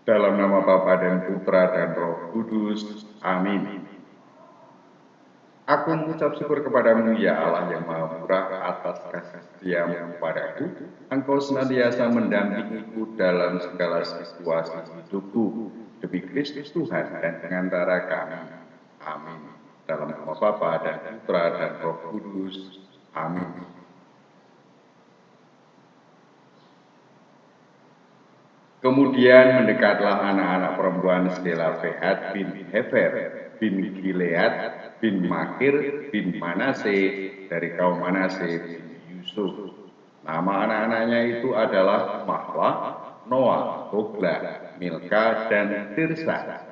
Dalam nama Bapa dan Putra dan Roh Kudus. Amin. Aku mengucap syukur kepadamu ya Allah yang maha murah atas kasih setiamu kepadaku. Engkau senantiasa mendampingiku dalam segala situasi hidupku. Demi Kristus Tuhan dan pengantara kami. Amin. Dalam nama Bapa dan Putra dan Roh Kudus. Amin. Kemudian mendekatlah anak-anak perempuan Selofehad bin Hefer, bin Gilead, bin Makir, bin Manase, dari kaum Manase bin Yusuf. Nama anak-anaknya itu adalah Mahla, Noah, Hogla, Milka, dan Tirsa.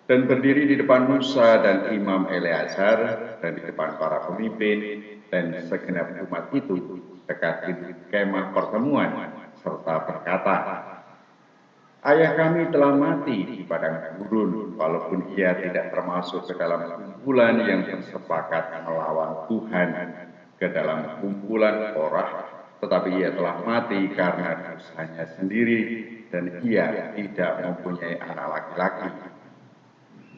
Dan berdiri di depan Musa dan Imam Eleazar, dan di depan para pemimpin, dan segenap umat itu, dekat kemah pertemuan, serta berkata, Ayah kami telah mati di padang gurun, walaupun ia tidak termasuk ke dalam kumpulan yang bersepakat melawan Tuhan, ke dalam kumpulan Korah, tetapi ia telah mati karena dosanya sendiri, dan ia tidak mempunyai anak laki-laki.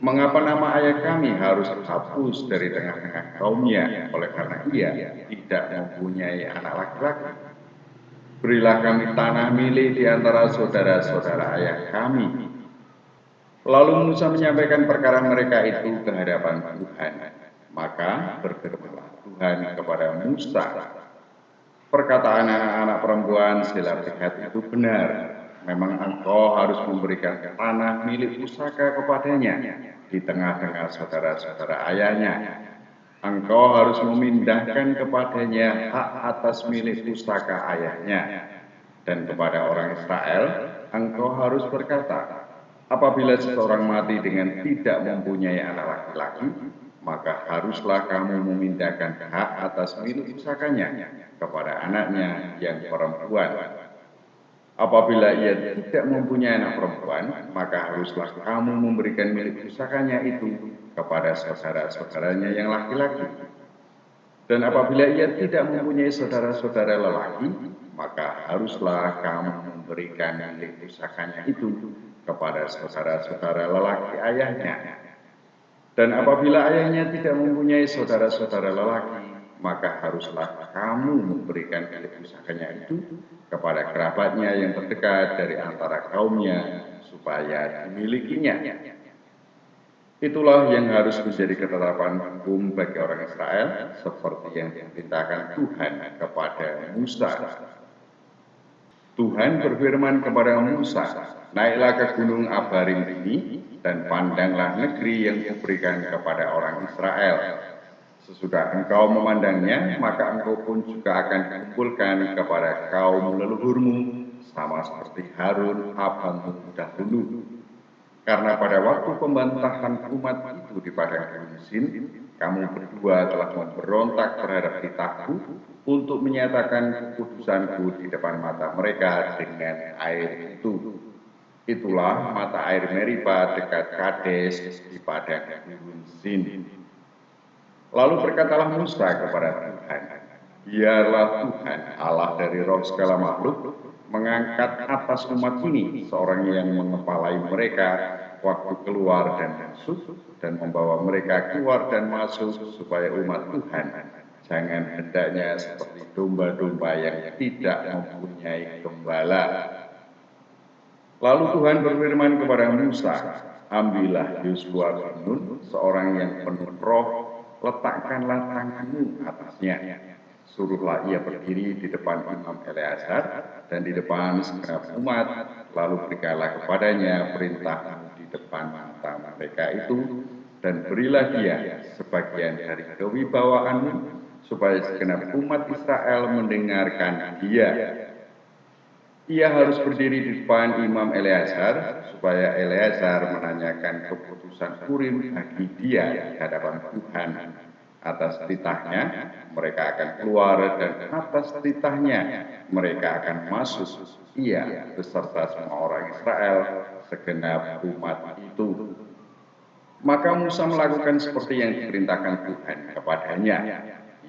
Mengapa nama ayah kami harus hapus dari tengah-tengah kaumnya, oleh karena ia tidak mempunyai anak laki-laki? Berilah kami tanah milik di antara saudara-saudara ayah kami. Lalu Musa menyampaikan perkara mereka itu ke hadapan Tuhan. Maka berfirmanlah Tuhan kepada Musa, perkataan anak-anak perempuan Selofehad itu benar. Memang engkau harus memberikan tanah milik pusaka kepadanya di tengah-tengah saudara-saudara ayahnya. Engkau harus memindahkan kepadanya hak atas milik pusaka ayahnya. Dan kepada orang Israel, engkau harus berkata, apabila seseorang mati dengan tidak mempunyai anak laki-laki, maka haruslah kamu memindahkan hak atas milik pusakanya kepada anaknya yang perempuan. Apabila ia tidak mempunyai anak perempuan, maka haruslah kamu memberikan milik pusakanya itu kepada saudara-saudaranya yang laki-laki. Dan apabila ia tidak mempunyai saudara-saudara lelaki, maka haruslah kamu memberikan milik pusakanya itu kepada saudara-saudara lelaki ayahnya. Dan apabila ayahnya tidak mempunyai saudara-saudara lelaki, maka haruslah kamu memberikan milik pusakanya itu kepada kerabatnya yang terdekat dari antara kaumnya, supaya dimilikinya. Itulah yang harus menjadi ketetapan hukum bagi orang Israel, seperti yang diperintahkan Tuhan kepada Musa. Tuhan berfirman kepada Musa, naiklah ke gunung Abarim ini, dan pandanglah negeri yang kuberikan kepada orang Israel. Sesudah engkau memandangnya, maka engkau pun juga akan dikumpulkan kepada kaum leluhurmu, sama seperti Harun abangmu dahulu. Karena pada waktu pembantahan umat itu di padang gurun Sin, kamu berdua telah memberontak terhadap titahku untuk menyatakan keputusanku di depan mata mereka dengan air itu. Itulah mata air Meriba dekat Kades di padang gurun Sin. Lalu berkatalah Musa kepada Tuhan, biarlah Tuhan Allah dari roh segala makhluk mengangkat atas umat ini seorang yang mengepalai mereka waktu keluar dan masuk, dan membawa mereka keluar dan masuk, supaya umat Tuhan jangan hendaknya seperti domba-domba yang tidak mempunyai gembala. Lalu Tuhan berfirman kepada Musa, ambillah Yosua bin Nun, seorang yang penuh roh, letakkanlah tanganmu atasnya. Suruhlah ia berdiri di depan Imam Eleazar dan di depan segenap umat, lalu berikanlah kepadanya perintah di depan mata mereka itu, dan berilah dia sebagian dari kewibawaanmu, supaya segenap umat Israel mendengarkan dia. Ia harus berdiri di depan Imam Eleazar, supaya Eleazar menanyakan keputusan Urim bagi dia di hadapan Tuhan. Atas titahnya mereka akan keluar, dan atas titahnya mereka akan masuk, ia beserta semua orang Israel, segenap umat itu. Maka Musa melakukan seperti yang diperintahkan Tuhan kepadanya.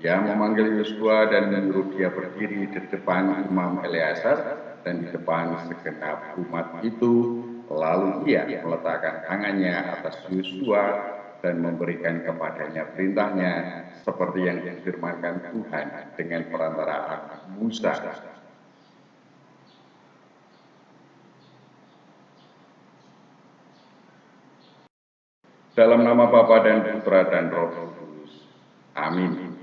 Ia memanggil Yosua dan menyuruh dia berdiri di depan Imam Eleazar dan di depan segenap umat itu. Lalu ia meletakkan tangannya atas Yosua dan memberikan kepadanya perintahnya seperti yang difirmankan Tuhan dengan perantaraan Musa. Dalam nama Bapa dan Putra dan Roh Kudus. Amin.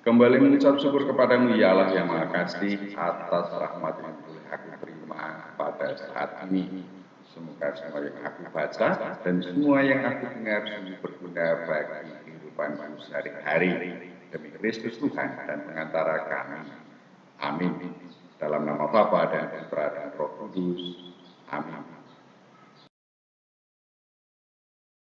Kembali mengucap syukur kepadamu ya Allah yang Maha Kasih atas rahmat yang boleh aku terima pada saat ini. Semoga semua yang aku baca dan semua yang aku dengar sungguh berguna bagi kehidupanku sehari-hari. Demi Kristus Tuhan dan pengantara kami. Amin. Dalam nama Bapa dan Putra dan Roh Kudus. Amin.